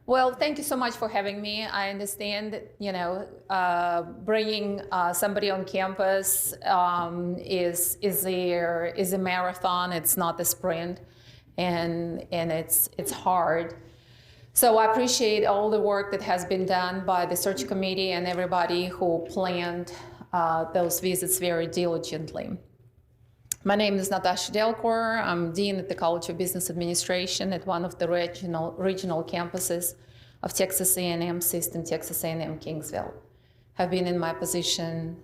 Well, thank you so much for having me. I understand, bringing somebody on campus is a marathon. It's not a sprint, and it's hard. So I appreciate all the work that has been done by the search committee and everybody who planned those visits very diligently. My name is Natasha Delcoure. I'm Dean at the College of Business Administration at one of the regional campuses of Texas A&M System, Texas A&M Kingsville. I've been in my position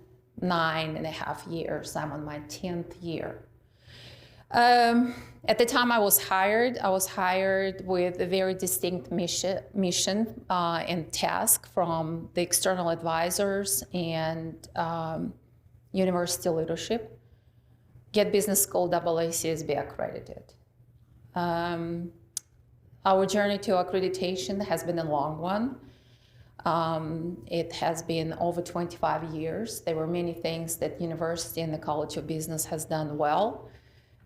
9.5 years. I'm on my 10th year. At the time I was hired with a very distinct mission and task from the external advisors and university leadership. Get business school WSB accredited. Our journey to accreditation has been a long one. It has been over 25 years. There were many things that university and the College of Business has done well,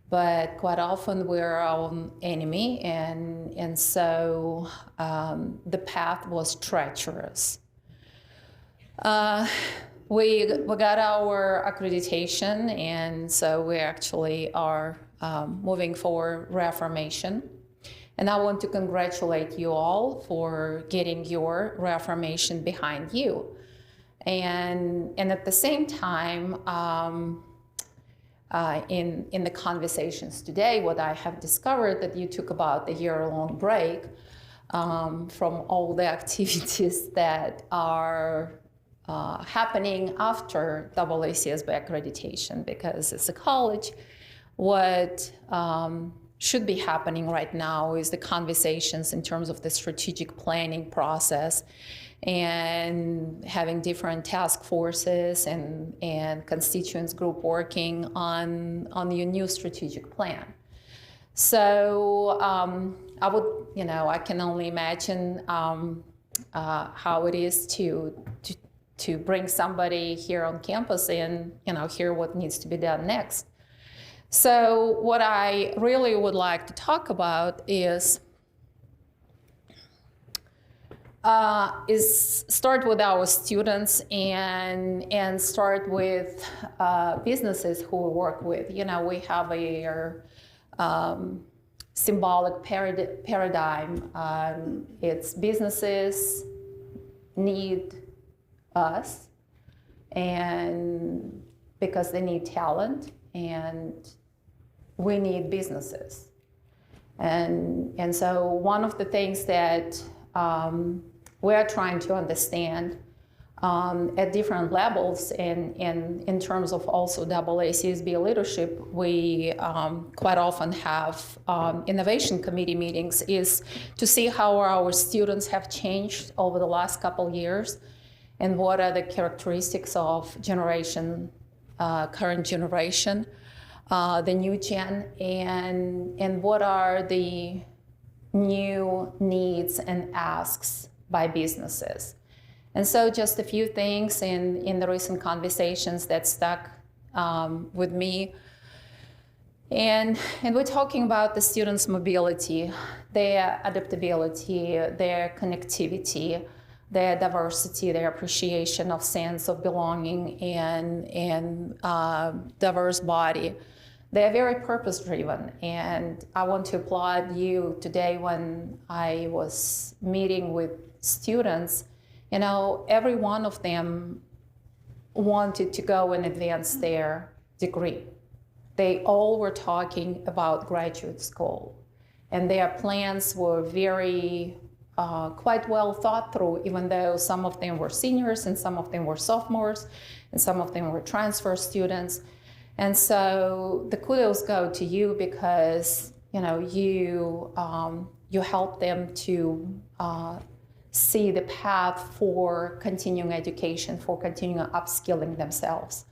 but quite often we're our own enemy, and so the path was treacherous. We got our accreditation, and so we actually are moving for reaffirmation. And I want to congratulate you all for getting your reaffirmation behind you. And at the same time, in the conversations today, what I have discovered that you took about a year-long break from all the activities that are happening after WSB accreditation, because as a college, what should be happening right now is the conversations in terms of the strategic planning process and having different task forces and constituents group working on your new strategic plan. So I can only imagine how it is to bring somebody here on campus and hear what needs to be done next. So what I really would like to talk about is start with our students and start with businesses who we work with. We have a symbolic paradigm. It's businesses need us, and because they need talent, and we need businesses. And so one of the things that we're trying to understand at different levels and in terms of also AACSB leadership, we quite often have innovation committee meetings, is to see how our students have changed over the last couple years, and what are the characteristics of current generation, the new gen, and what are the new needs and asks by businesses. And so just a few things in the recent conversations that stuck with me. And we're talking about the students' mobility, their adaptability, their connectivity, their diversity, their appreciation of sense of belonging and diverse body. They're very purpose-driven, and I want to applaud you today. When I was meeting with students, every one of them wanted to go and advance their degree. They all were talking about graduate school, and their plans were very quite well thought through, even though some of them were seniors and some of them were sophomores and some of them were transfer students. And so the kudos go to you, because you help them to see the path for continuing education, for continuing upskilling themselves.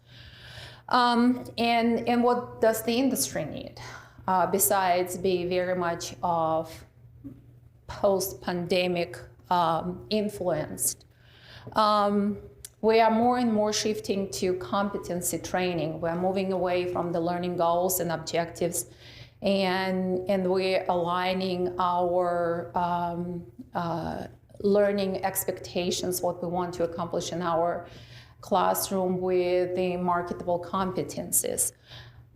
And what does the industry need besides be very much of post-pandemic influenced? We are more and more shifting to competency training. We're moving away from the learning goals and objectives and we're aligning our learning expectations, what we want to accomplish in our classroom, with the marketable competencies.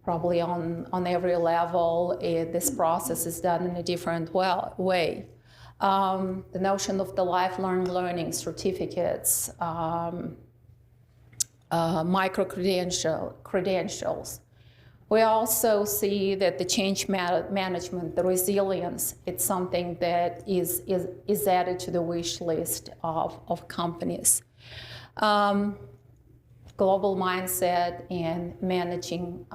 Probably on every level, this process is done in a different way. The notion of the lifelong learning certificates, micro-credentials. We also see that the change management, the resilience, it's something that is added to the wish list of companies. Global mindset and managing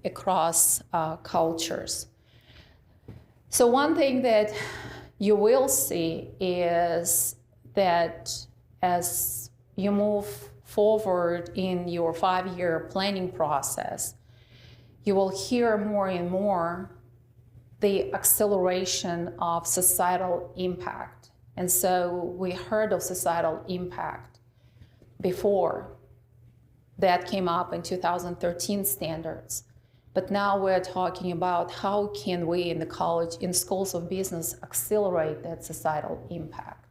across cultures. So one thing that you will see is that as you move forward in your 5-year planning process, you will hear more and more the acceleration of societal impact. And so we heard of societal impact before. That came up in 2013 standards. But now we're talking about how can we in the college, in schools of business, accelerate that societal impact.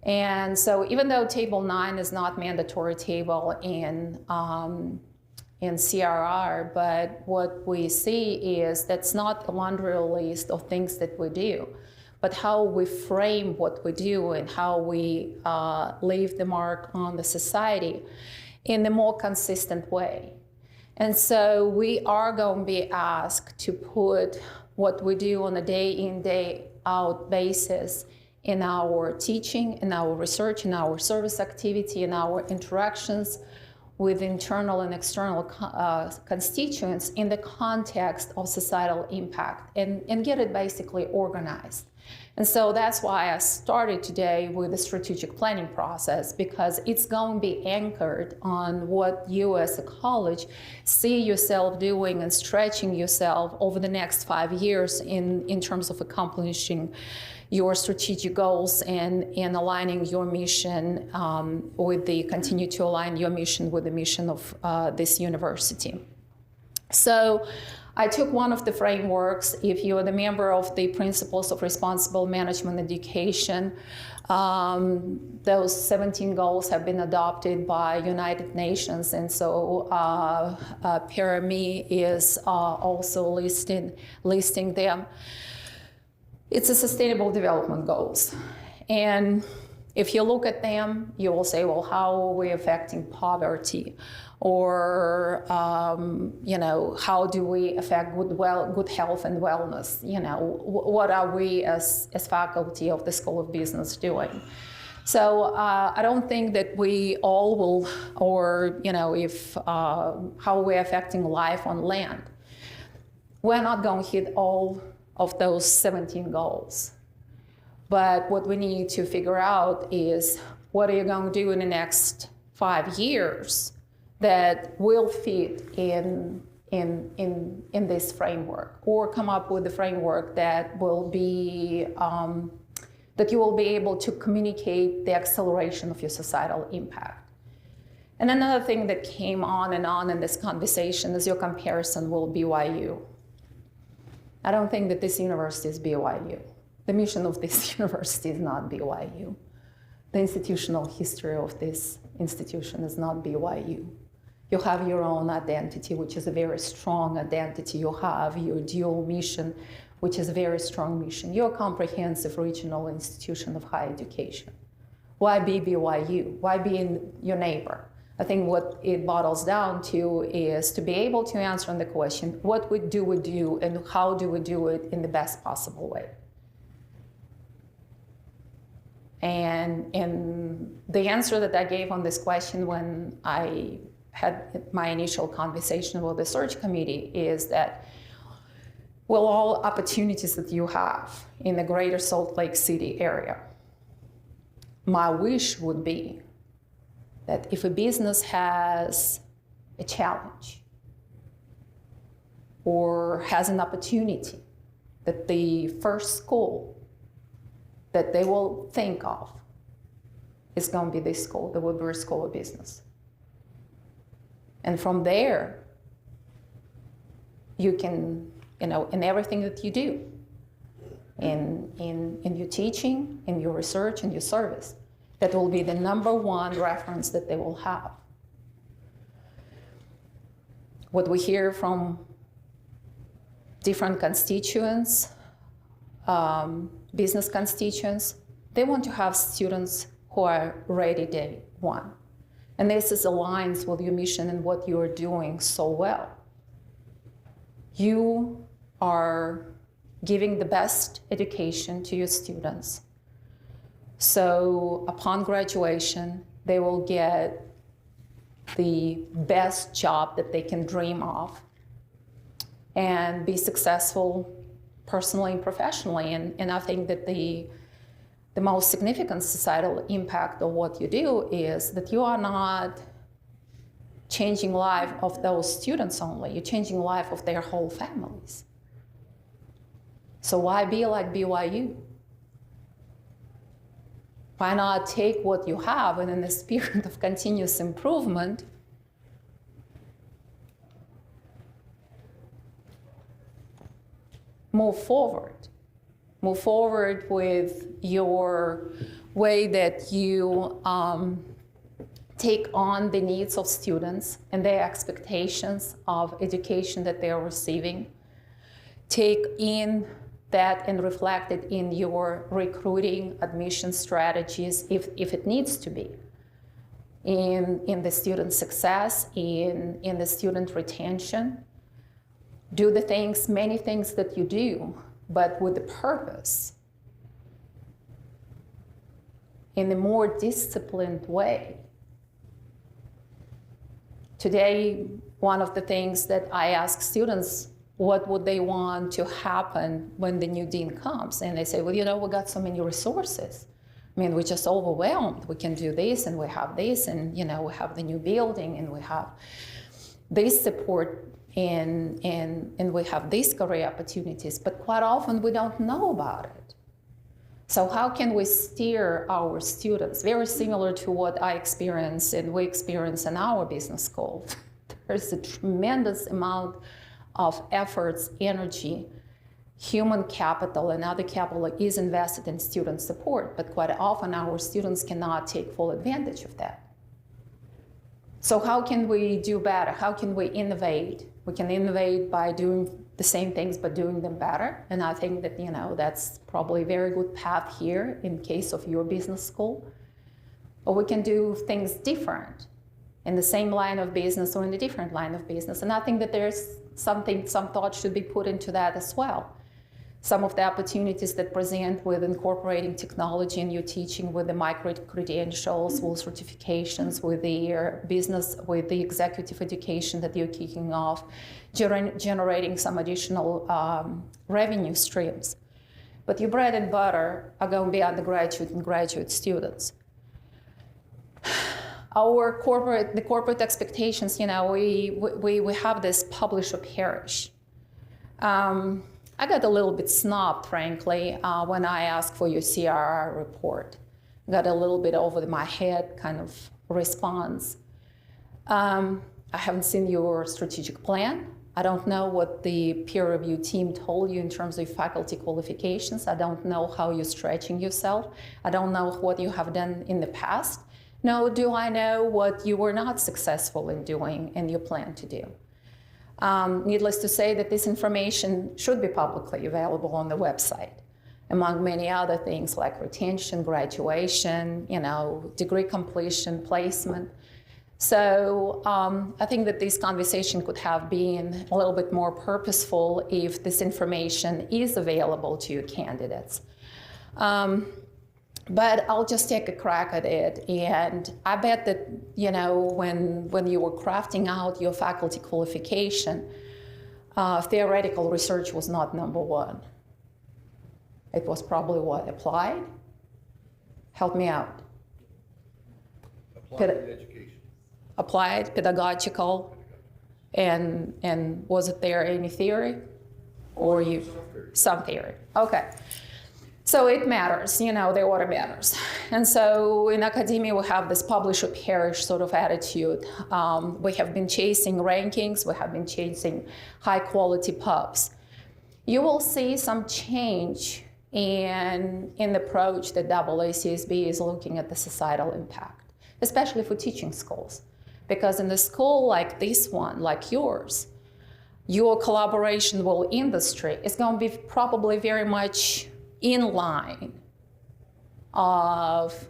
And so even though Table 9 is not mandatory table in CRR, but what we see is that's not a laundry list of things that we do, but how we frame what we do and how we leave the mark on the society in a more consistent way. And so we are going to be asked to put what we do on a day in, day out basis in our teaching, in our research, in our service activity, in our interactions with internal and external constituents in the context of societal impact and get it basically organized. And so that's why I started today with the strategic planning process, because it's going to be anchored on what you as a college see yourself doing and stretching yourself over the next 5 years in terms of accomplishing your strategic goals and aligning your mission continue to align your mission with the mission of this university. So I took one of the frameworks. If you are the member of the Principles of Responsible Management Education, those 17 goals have been adopted by United Nations, and so Parami is also listing them. It's a sustainable development goals. And if you look at them, you will say, well, how are we affecting poverty? Or, how do we affect good health and wellness? What are we as faculty of the School of Business doing? So I don't think that we all will, or, how we're affecting life on land. We're not going to hit all of those 17 goals. But what we need to figure out is, what are you going to do in the next 5 years that will fit in this framework, or come up with a framework that will be, that you will be able to communicate the acceleration of your societal impact. And another thing that came on in this conversation is your comparison with BYU. I don't think that this university is BYU. The mission of this university is not BYU. The institutional history of this institution is not BYU. You have your own identity, which is a very strong identity. You have your dual mission, which is a very strong mission. You're a comprehensive regional institution of higher education. Why be BYU? Why be your neighbor? I think what it bottles down to is to be able to answer on the question, what do we do and how do we do it in the best possible way? And the answer that I gave on this question when I had my initial conversation with the search committee is that, well, all opportunities that you have in the greater Salt Lake City area, my wish would be that if a business has a challenge or has an opportunity, that the first school that they will think of is going to be this school, the Woodbury School of Business. And from there, you can in everything that you do, in your teaching, in your research, in your service. That will be the number one reference that they will have. What we hear from different constituents, business constituents, they want to have students who are ready day one. And this aligns with your mission and what you are doing so well. You are giving the best education to your students. So upon graduation, they will get the best job that they can dream of and be successful personally and professionally. And I think that the most significant societal impact of what you do is that you are not changing life of those students only, you're changing life of their whole families. So why be like BYU? Why not take what you have and in the spirit of continuous improvement, move forward? Move forward with your way that you take on the needs of students and their expectations of education that they are receiving. Take in that and reflect it in your recruiting, admission strategies, if it needs to be, in the student success, in the student retention. Do the things, many things that you do, but with the purpose, in a more disciplined way. Today, one of the things that I ask students, what would they want to happen when the new dean comes? And they say, well, we got so many resources. I mean, we're just overwhelmed. We can do this, and we have this, and we have the new building, and we have this support, and we have these career opportunities. But quite often we don't know about it. So how can we steer our students? Very similar to what I experience and we experience in our business school. There's a tremendous amount of efforts, energy, human capital, and other capital is invested in student support, but quite often our students cannot take full advantage of that. So how can we do better? How can we innovate? We can innovate by doing the same things, but doing them better. And I think that, that's probably a very good path here in case of your business school. Or we can do things different in the same line of business or in a different line of business. And I think that there's some thought should be put into that as well. Some of the opportunities that present with incorporating technology in your teaching, with the micro-credentials, with certifications, with the business, with the executive education that you're kicking off, generating some additional revenue streams. But your bread and butter are going to be undergraduate and graduate students. The corporate expectations, we have this publish or perish. I got a little bit snobbed, frankly, when I asked for your CRR report. Got a little bit over my head kind of response. I haven't seen your strategic plan. I don't know what the peer review team told you in terms of faculty qualifications. I don't know how you're stretching yourself. I don't know what you have done in the past. Nor do I know what you were not successful in doing and you plan to do. Needless to say that this information should be publicly available on the website, among many other things like retention, graduation, degree completion, placement. So I think that this conversation could have been a little bit more purposeful if this information is available to your candidates. But I'll just take a crack at it. And I bet that, when you were crafting out your faculty qualification, theoretical research was not number one. It was probably what? Applied? Help me out. Applied education. Applied, pedagogical, and was it there any theory? Or some theory. Okay. So it matters, the order matters. And so in academia, we have this publish or perish sort of attitude. We have been chasing rankings, we have been chasing high quality pubs. you will see some change in the approach that WSB is looking at the societal impact, especially for teaching schools. Because in a school like this one, like yours, your collaboration with industry is going to be probably very much in line of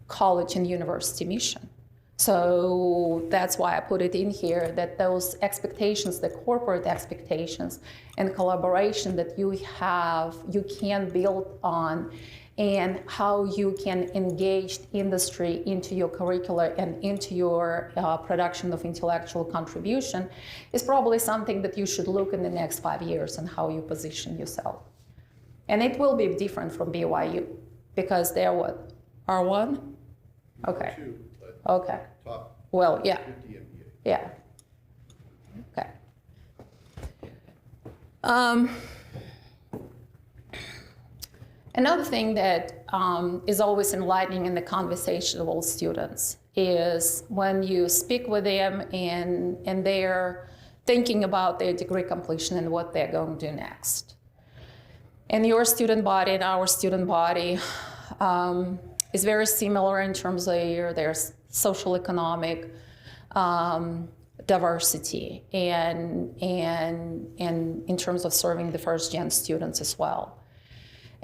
college and university mission. So that's why I put it in here, that those expectations, the corporate expectations and collaboration that you have, you can build on, and how you can engage industry into your curricula and into your production of intellectual contribution is probably something that you should look in the next 5 years and how you position yourself. And it will be different from BYU because they're what? R1? Okay. Okay. Top well, yeah. 50 MBA. Yeah. Okay. Another thing that is always enlightening in the conversation with students is when you speak with them and they're thinking about their degree completion and what they're going to do next. And your student body and our student body is very similar in terms of their social economic diversity and in terms of serving the first-gen students as well.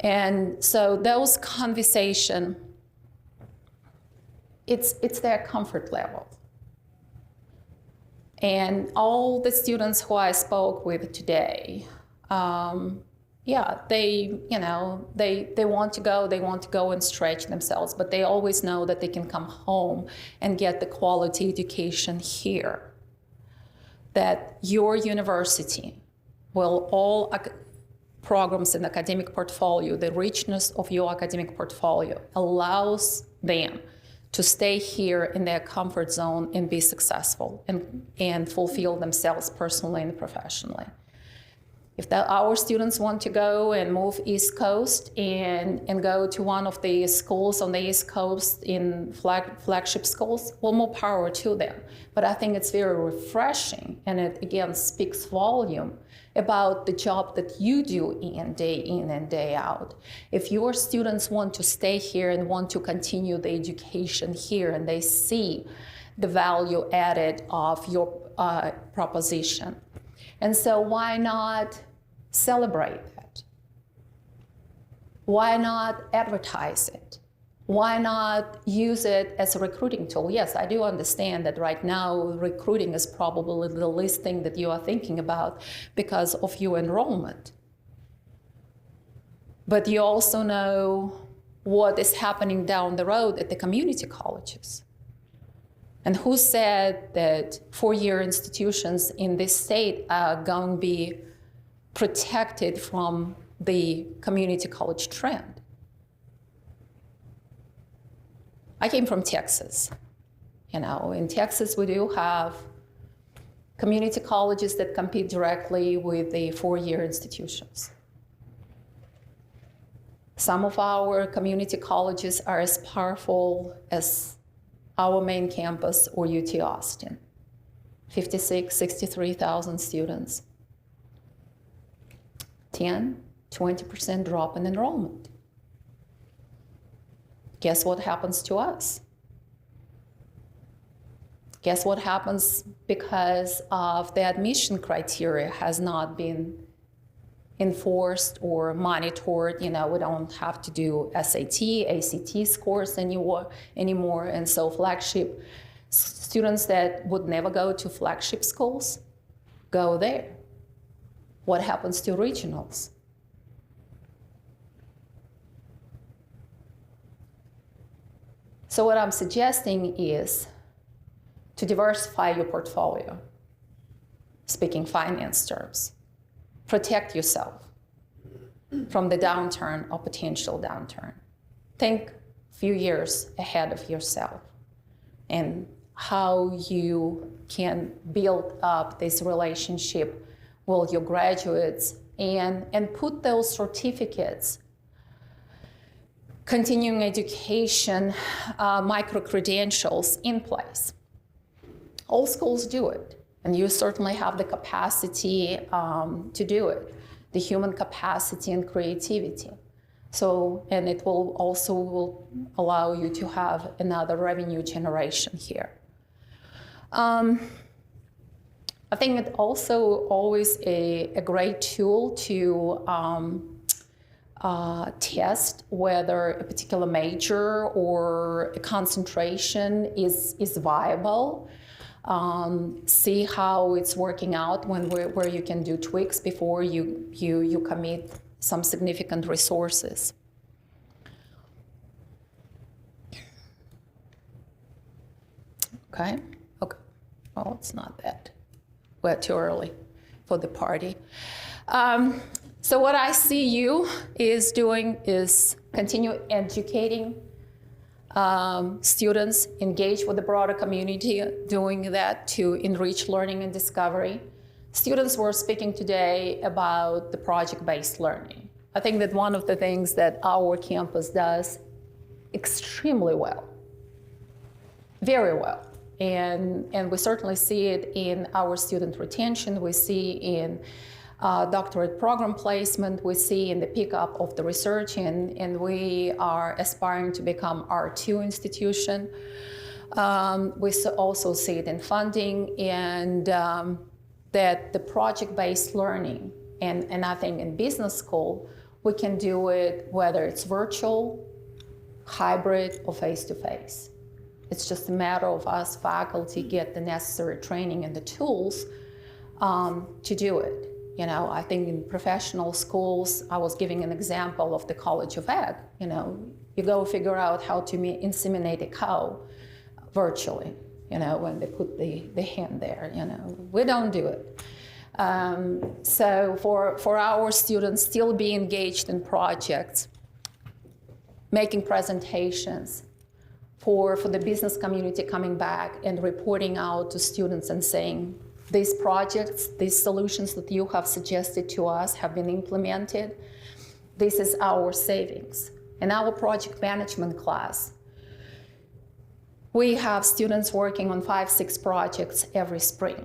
And so those conversation, it's their comfort level. And all the students who I spoke with today, yeah, they want to go and stretch themselves, but they always know that they can come home and get the quality education here. That your university will all programs and academic portfolio, the richness of your academic portfolio allows them to stay here in their comfort zone and be successful and fulfill themselves personally and professionally. If our students want to go and move East Coast and go to one of the schools on the East Coast in flagship schools, well, more power to them. But I think it's very refreshing, and it again speaks volume about the job that you do in and day out. If your students want to stay here and want to continue the education here and they see the value added of your proposition. And so why not celebrate that? Why not advertise it? Why not use it as a recruiting tool? Yes, I do understand that right now recruiting is probably the least thing that you are thinking about because of your enrollment. But you also know what is happening down the road at the community colleges. And who said that four-year institutions in this state are going to be protected from the community college trend? I came from Texas. In Texas we do have community colleges that compete directly with the four-year institutions. Some of our community colleges are as powerful as our main campus or UT Austin. 56, 63,000 students. 10, 20% drop in enrollment. Guess what happens to us? Guess what happens because of the admission criteria has not been enforced or monitored. We don't have to do SAT, ACT scores anymore. And so flagship students that would never go to flagship schools go there. What happens to regionals? So what I'm suggesting is to diversify your portfolio, speaking finance terms. Protect yourself from the downturn or potential downturn. Think a few years ahead of yourself and how you can build up this relationship with your graduates and put those certificates, continuing education, micro-credentials in place. All schools do it, and you certainly have the capacity to do it. the human capacity and creativity. So, and it will also allow you to have another revenue generation here. I think it's also always a great tool to test whether a particular major or a concentration is viable. See how it's working out where you can do tweaks before you commit some significant resources. Okay. Well, it's not that. We're too early for the party. So what I see you is doing is continue educating students, engage with the broader community, doing that to enrich learning and discovery. Students were speaking today about the project-based learning. I think that one of the things that our campus does extremely well, very well, and we certainly see it in our student retention, we see in doctorate program placement, we see in the pickup of the research, and we are aspiring to become R2 institution. We also see it in funding, and that the project-based learning, and I think in business school, we can do it whether it's virtual, hybrid, or face-to-face. It's just a matter of us faculty get the necessary training and the tools to do it. You know, I think in professional schools, I was giving an example of the College of Ag. You know, you go figure out how to inseminate a cow virtually, you know, when they put the hen there, you know. We don't do it. So for our students, still be engaged in projects, making presentations, for the business community coming back and reporting out to students and saying, these projects, these solutions that you have suggested to us have been implemented. This is our savings. In our project management class, we have students working on 5-6 projects every spring.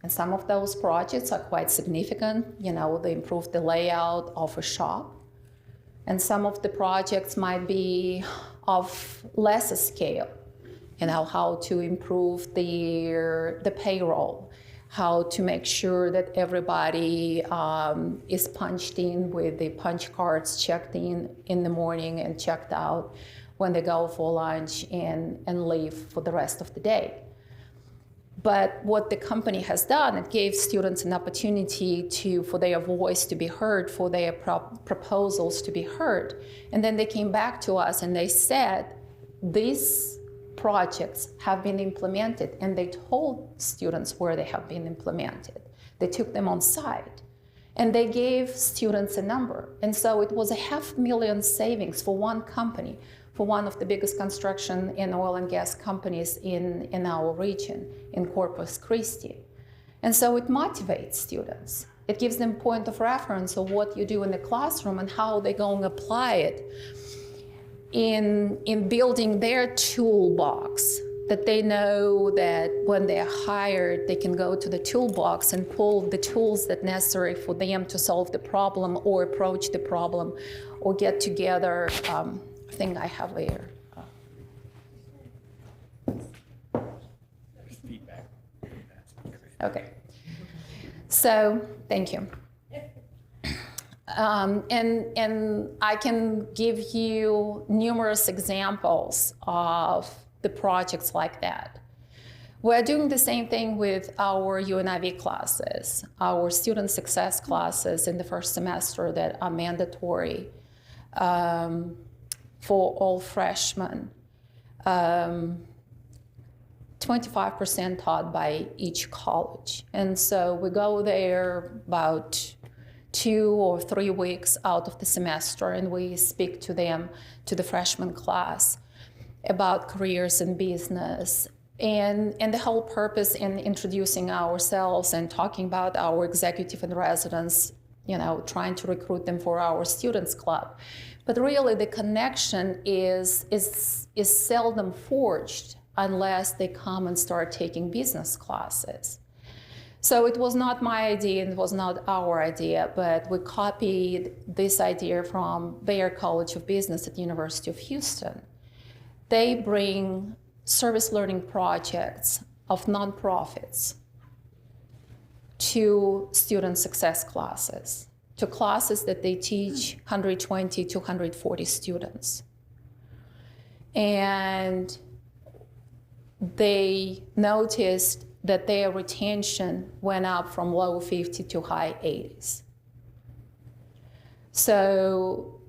And some of those projects are quite significant. You know, they improve the layout of a shop. And some of the projects might be of lesser scale. You know, how to improve the payroll, how to make sure that everybody is punched in with the punch cards checked in the morning and checked out when they go for lunch and leave for the rest of the day. But what the company has done, it gave students an opportunity for their voice to be heard, for their proposals to be heard. And then they came back to us and they said, these projects have been implemented, and they told students where they have been implemented. They took them on site, and they gave students a number. And so it was $500,000 savings for one company, for one of the biggest construction and oil and gas companies in our region, in Corpus Christi. And so it motivates students. It gives them point of reference of what you do in the classroom and how they're going to apply it in building their toolbox, that they know that when they're hired, they can go to the toolbox and pull the tools that necessary for them to solve the problem or approach the problem or get together. I think I have here. Feedback. Okay. So, thank you. And I can give you numerous examples of the projects like that. We're doing the same thing with our UNIV classes, our student success classes in the first semester that are mandatory for all freshmen. 25% taught by each college. And so we go there about 2 or 3 weeks out of the semester, and we speak to them, to the freshman class, about careers in business. And the whole purpose in introducing ourselves and talking about our executive and residents, you know, trying to recruit them for our students club. But really the connection is seldom forged unless they come and start taking business classes. So it was not my idea and it was not our idea, but we copied this idea from Bayer College of Business at the University of Houston. They bring service learning projects of nonprofits to student success classes, to classes that they teach 120 to 140 students. And they noticed that their retention went up from low 50 to high 80s. So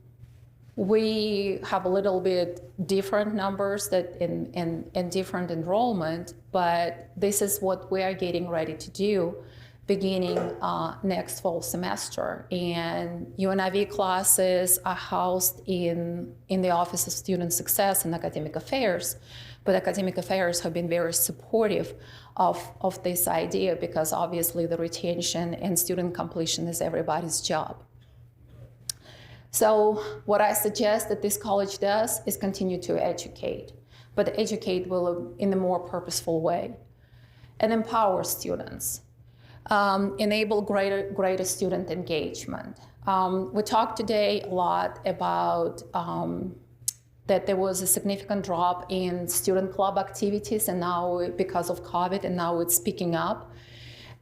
we have a little bit different numbers that in different enrollment, but this is what we are getting ready to do beginning next fall semester. And UNIV classes are housed in the Office of Student Success and Academic Affairs, but Academic Affairs have been very supportive of this idea because obviously the retention and student completion is everybody's job. So what I suggest that this college does is continue to educate, but educate will in a more purposeful way and empower students. Enable greater student engagement. We talked today a lot about that there was a significant drop in student club activities, and now because of COVID, and now it's picking up.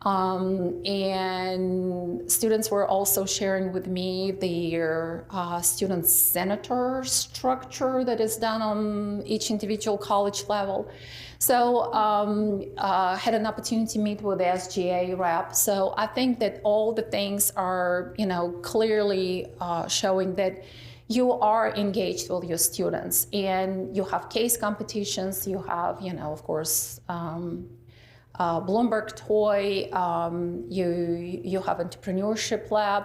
And students were also sharing with me their student senator structure that is done on each individual college level. So had an opportunity to meet with the SGA rep. So I think that all the things are, clearly showing that you are engaged with your students, and you have case competitions, you have, of course, Bloomberg Toy, you have entrepreneurship lab.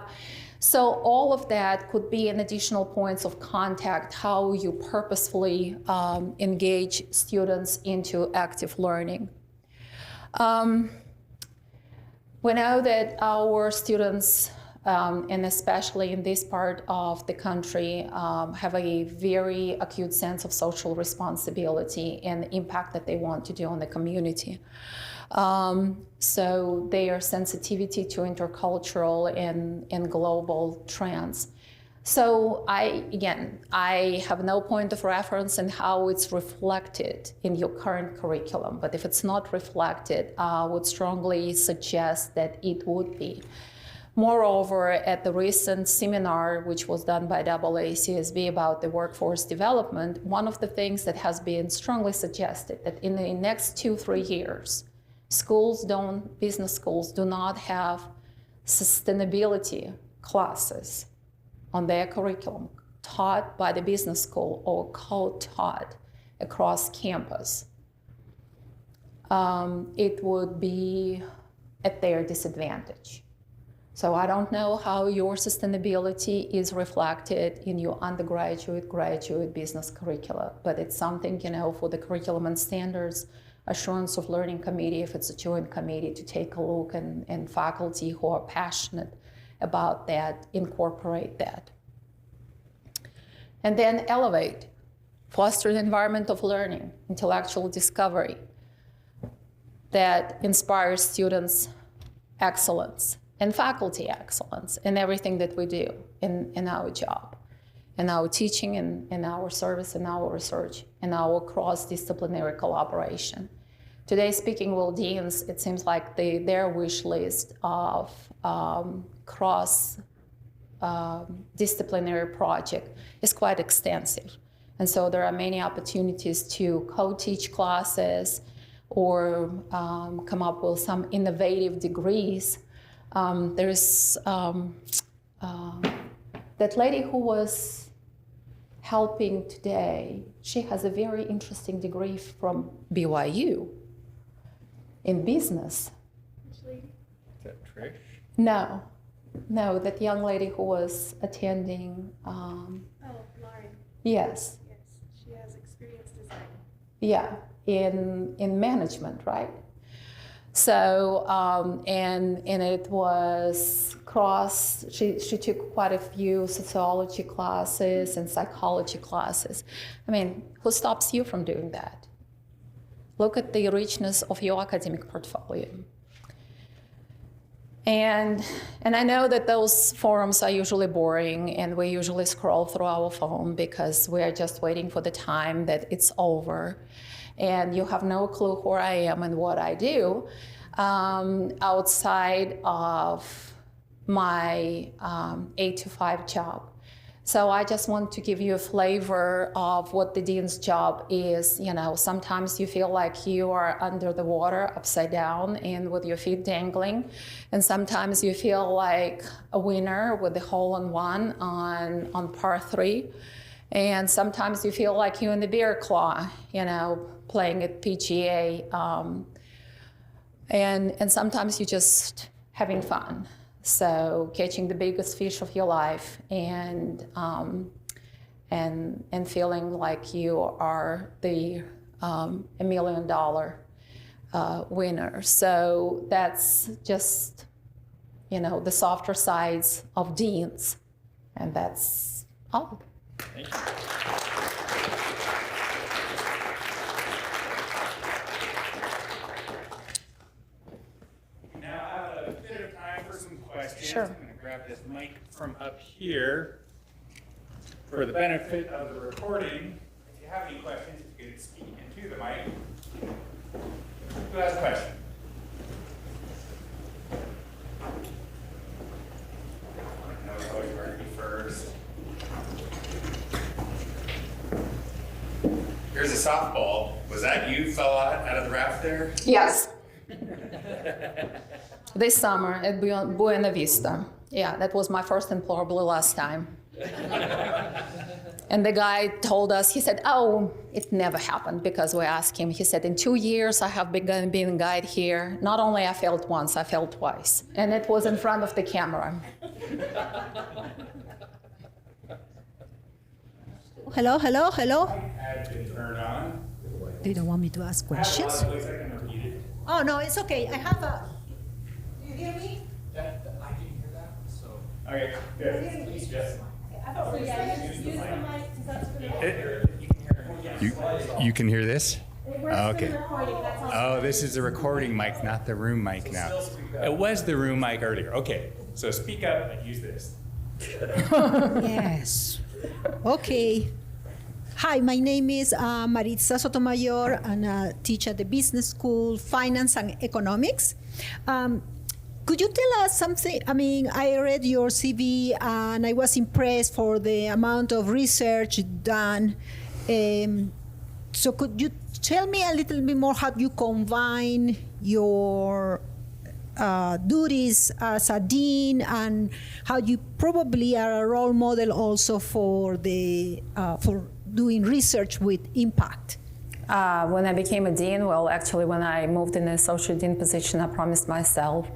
So all of that could be an additional points of contact, how you purposefully engage students into active learning. We know that our students, and especially in this part of the country, have a very acute sense of social responsibility and the impact that they want to do on the community. So their sensitivity to intercultural and global trends. So I have no point of reference in how it's reflected in your current curriculum, but if it's not reflected, I would strongly suggest that it would be. Moreover, at the recent seminar, which was done by WSB about the workforce development, one of the things that has been strongly suggested that in the next 2-3 years, business schools do not have sustainability classes on their curriculum taught by the business school or co-taught across campus. It would be at their disadvantage. So I don't know how your sustainability is reflected in your undergraduate, graduate business curricula, but it's something, for the Curriculum and Standards Assurance of Learning Committee, if it's a joint committee, to take a look, and faculty who are passionate about that, incorporate that. And then elevate, foster an environment of learning, intellectual discovery that inspires students' excellence and faculty excellence in everything that we do in our job, in our teaching, in our service, in our research, in our cross-disciplinary collaboration. Today, speaking with deans, it seems like their wish list of cross-disciplinary project is quite extensive. And so there are many opportunities to co-teach classes or come up with some innovative degrees. There's that lady who was helping today. She has a very interesting degree from BYU in business. Which lady? Is that Trish? No, that young lady who was attending. Lauren. Yes. Yes, she has experience design. Yeah, in management, right? So, and it was she took quite a few sociology classes and psychology classes. I mean, who stops you from doing that? Look at the richness of your academic portfolio. And I know that those forums are usually boring, and we usually scroll through our phone because we are just waiting for the time that it's over. And you have no clue who I am and what I do outside of my 8 to 5 job. So I just want to give you a flavor of what the dean's job is. You know, sometimes you feel like you are under the water, upside down, and with your feet dangling. And sometimes you feel like a winner with the hole-in-one on par 3. And sometimes you feel like you're in the bear claw, you know, playing at PGA. And sometimes you're just having fun. So catching the biggest fish of your life and feeling like you are the $1 million winner. So that's just, you know, the softer sides of deans, and that's all. Thank you. Now I have a bit of time for some questions. Sure. I'm going to grab this mic from up here for the benefit of the recording. If you have any questions, you can speak into the mic. Who has a question? I was always going to be first. Here's a softball. Was that you fell out of the raft there? Yes. This summer at Buena Vista. Yeah, that was my first and probably last time. And the guy told us, he said, oh, it never happened, because we asked him. He said, in 2 years I have been being a guide here. Not only I failed once, I failed twice. And it was in front of the camera. Hello, hello, hello. Had been turned on. They don't want me to ask I have a questions. lot of ways I can repeat it. Oh, no, it's okay. I have a. Do you hear me? I can hear that, so. Okay, good. Please, Jess. You can hear this? Okay. Oh, this is the recording mic, not the room mic now. It was the room mic earlier. Okay, so speak up and use this. Yes. Okay. Hi, my name is Maritza Sotomayor, and I teach at the business school, finance and economics. Could you tell us something? I mean, I read your CV and I was impressed for the amount of research done. So could you tell me a little bit more how you combine your duties as a dean, and how you probably are a role model also for the for doing research with impact? When I became a dean, well, actually, when I moved in the associate dean position, I promised myself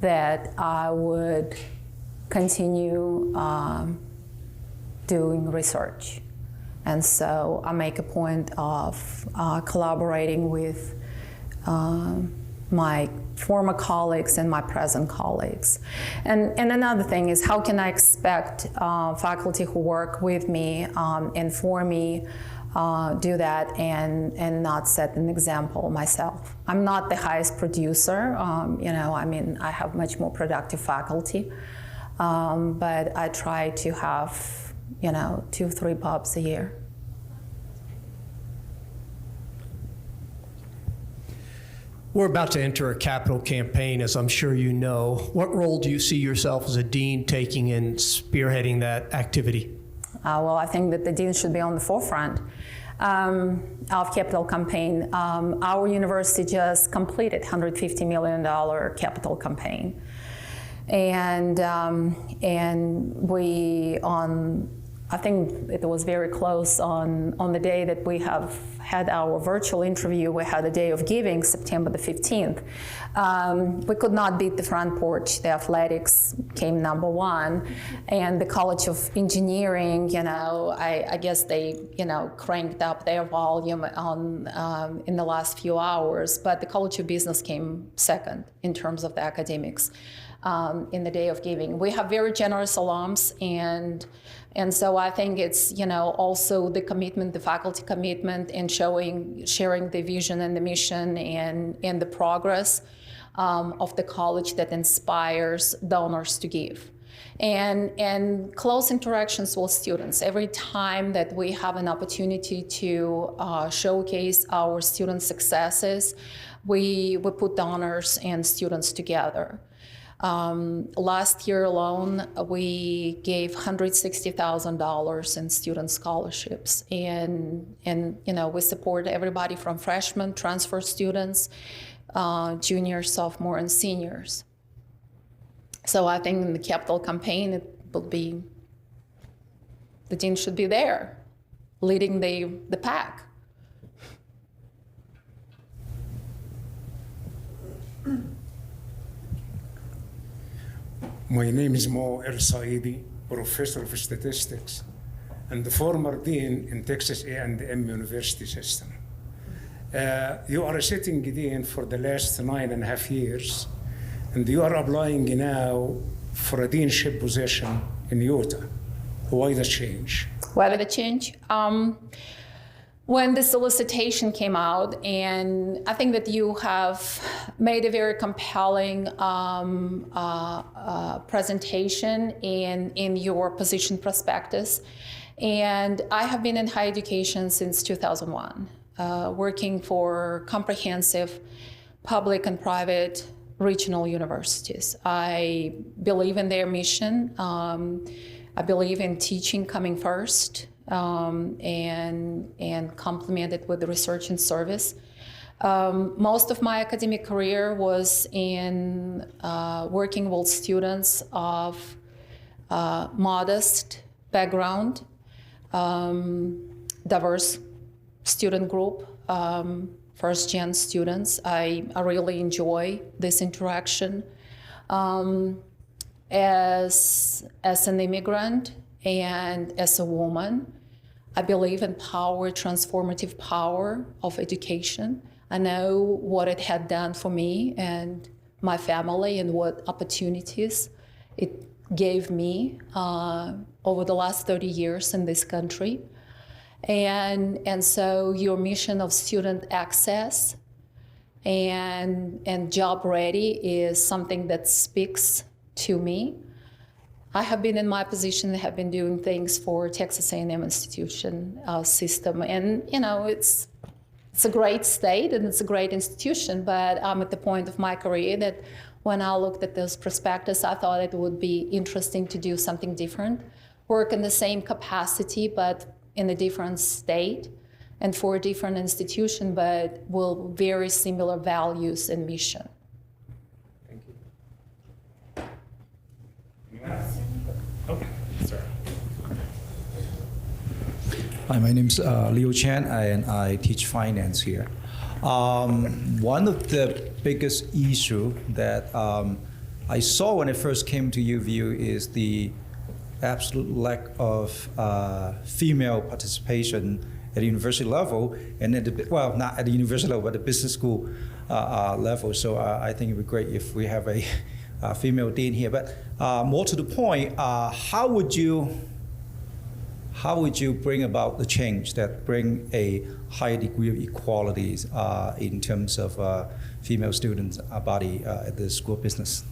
that I would continue doing research. And so I make a point of collaborating with my former colleagues and my present colleagues. And another thing is, how can I expect faculty who work with me and for me do that and not set an example myself? I'm not the highest producer, you know, I mean, I have much more productive faculty, but I try to have, you know, 2-3 pubs a year. We're about to enter a capital campaign, as I'm sure you know. What role do you see yourself as a dean taking in spearheading that activity? Well, I think that the dean should be on the forefront of capital campaign. Our university just completed $150 million capital campaign. And we I think it was very close on the day that we have had our virtual interview. We had a day of giving, September the 15th. We could not beat the front porch. The athletics came #1, and the College of Engineering, you know, I guess they, you know, cranked up their volume on in the last few hours, but the College of Business came second in terms of the academics in the day of giving. We have very generous alums, and so I think it's, you know, also the commitment, the faculty commitment, and sharing the vision and the mission and the progress of the college that inspires donors to give. And close interactions with students. Every time that we have an opportunity to showcase our student successes, we put donors and students together. Last year alone, we gave $160,000 in student scholarships, and we support everybody from freshmen, transfer students, juniors, sophomore, and seniors. So I think in the capital campaign, the dean should be there, leading the pack. My name is Mo El Saidi, Professor of Statistics, and the former Dean in Texas A&M University System. You are a sitting Dean for the last 9.5 years, and you are applying now for a deanship position in Utah. Why the change? Why the change? When the solicitation came out, and I think that you have made a very compelling presentation in your position prospectus. And I have been in higher education since 2001, working for comprehensive public and private regional universities. I believe in their mission. I believe in teaching coming first, and complemented with the research and service. Most of my academic career was in working with students of modest background, diverse student group, first-gen students. I really enjoy this interaction. As an immigrant and as a woman, I believe in transformative power of education. I know what it had done for me and my family and what opportunities it gave me over the last 30 years in this country. And so your mission of student access and job ready is something that speaks to me. I have been in my position, have been doing things for Texas A&M institution system, and it's a great state and it's a great institution, but I'm at the point of my career that when I looked at this prospectus, I thought it would be interesting to do something different, work in the same capacity, but in a different state and for a different institution, but with very similar values and mission. Thank you. Anyone else? Okay, sorry. Hi, my name's Leo Chan, and I teach finance here. One of the biggest issue that I saw when I first came to UVU is the absolute lack of female participation at the university level, and not at the university level, but the business school level. So I think it would be great if we have a female dean here. But more to the point, how would you bring about the change that bring a higher degree of equality in terms of female students body at the School of Business?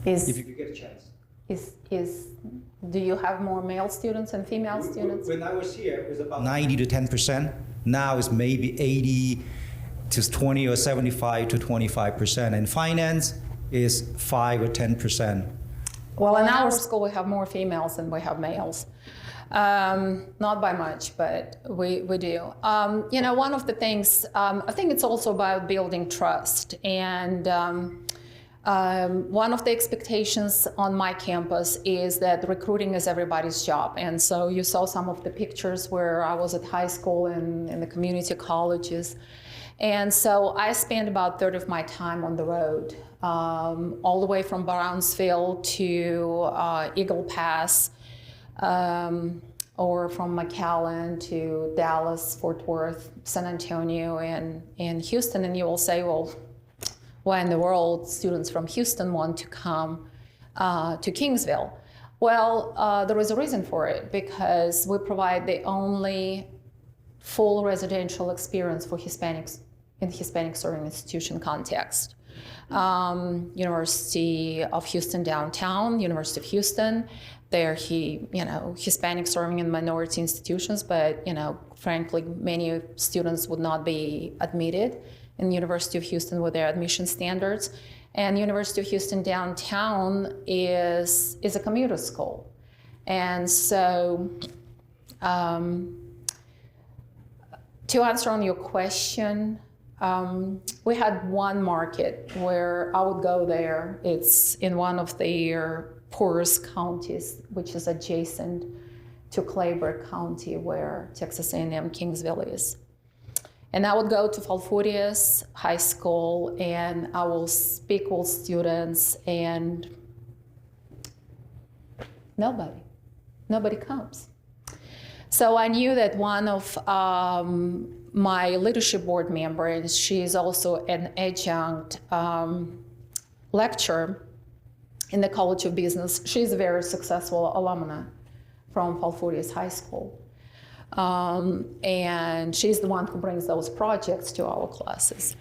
If you could get a chance. Do you have more male students and female students? When I was here, it was about 90 to 10%. Now it's maybe 80 to 20 or 75 to 25%. And finance is 5 or 10%. Well, in our school, we have more females than we have males. Not by much, but we do. One of the things, I think it's also about building trust. And one of the expectations on my campus is that recruiting is everybody's job. And so you saw some of the pictures where I was at high school and in the community colleges. And so I spend about a third of my time on the road, all the way from Brownsville to Eagle Pass, or from McAllen to Dallas, Fort Worth, San Antonio, and Houston. And you will say, well, why in the world students from Houston want to come to Kingsville? Well, there is a reason for it, because we provide the only full residential experience for Hispanics in Hispanic serving institution context. University of Houston downtown, University of Houston. There he, Hispanic serving in minority institutions, but, frankly, many students would not be admitted in the University of Houston with their admission standards. And University of Houston downtown is a commuter school. And so to answer on your question, we had one market where I would go there. It's in one of their poorest counties, which is adjacent to Clayburgh County, where Texas A&M Kingsville is. And I would go to Falfurrias High School, and I will speak with students, and nobody comes. So I knew that one of my leadership board members, she is also an adjunct lecturer in the College of Business. She's a very successful alumna from Falfurrias High School. And she's the one who brings those projects to our classes.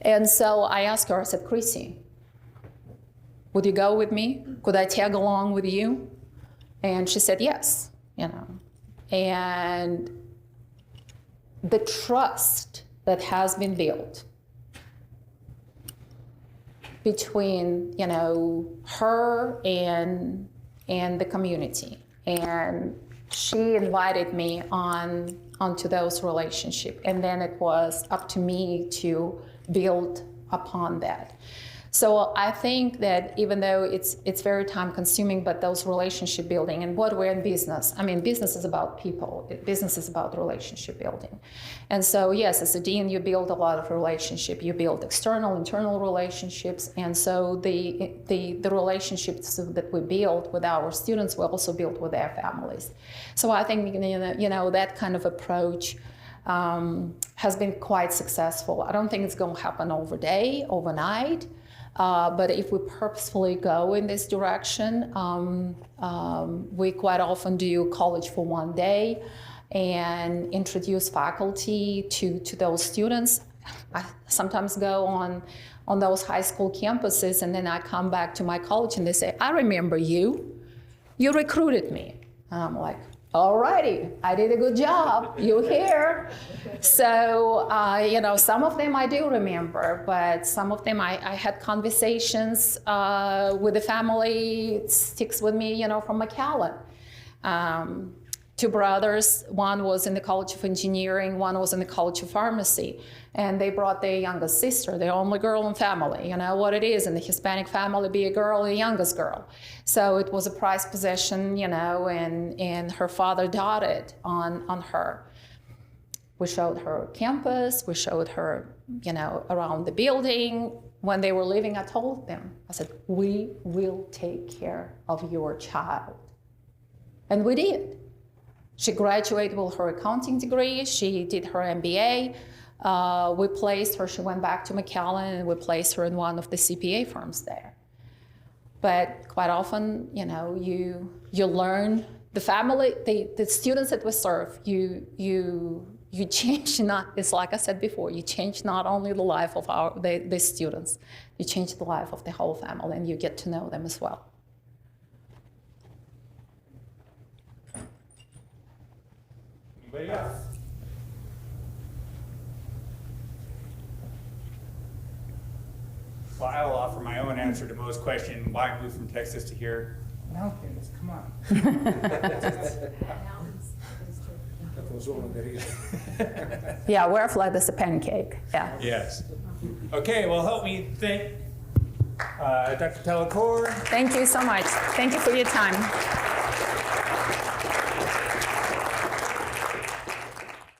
And so I asked her, I said, Chrissy, would you go with me? Could I tag along with you? And she said, yes, And the trust that has been built between, her and the community. And she invited me onto those relationships. And then it was up to me to build upon that. So I think that even though it's very time consuming, but those relationship building and what we're in business, business is about people. Business is about relationship building. And so yes, as a dean, you build a lot of relationship. You build external, internal relationships. And so the relationships that we build with our students, we also build with their families. So I think, that kind of approach has been quite successful. I don't think it's going to happen overnight. But if we purposefully go in this direction, we quite often do college for one day and introduce faculty to those students. I sometimes go on those high school campuses, and then I come back to my college and they say, I remember you recruited me. And I'm like, alrighty, I did a good job, you're here. So, some of them I do remember, but some of them I had conversations with the family. It sticks with me, from McAllen. Two brothers, one was in the College of Engineering, one was in the College of Pharmacy. And they brought their youngest sister, their only girl in family. You know what it is in the Hispanic family, be a girl, the youngest girl. So it was a prized possession, and her father doted on her. We showed her campus, we showed her, around the building. When they were leaving, I told them, I said, we will take care of your child. And we did. She graduated with her accounting degree. She did her MBA. We placed her, she went back to McAllen, and we placed her in one of the CPA firms there. But quite often, you learn the family, the students that we serve, you change it's like I said before, you change not only the life of the students, you change the life of the whole family, and you get to know them as well. Anybody else? Well, I'll offer my own answer to Mo's question, why move from Texas to here? Mountains, come on. Yeah, we're flat as a pancake, yeah. Yes. Okay, well, help me thank Dr. Delcoure. Thank you so much. Thank you for your time.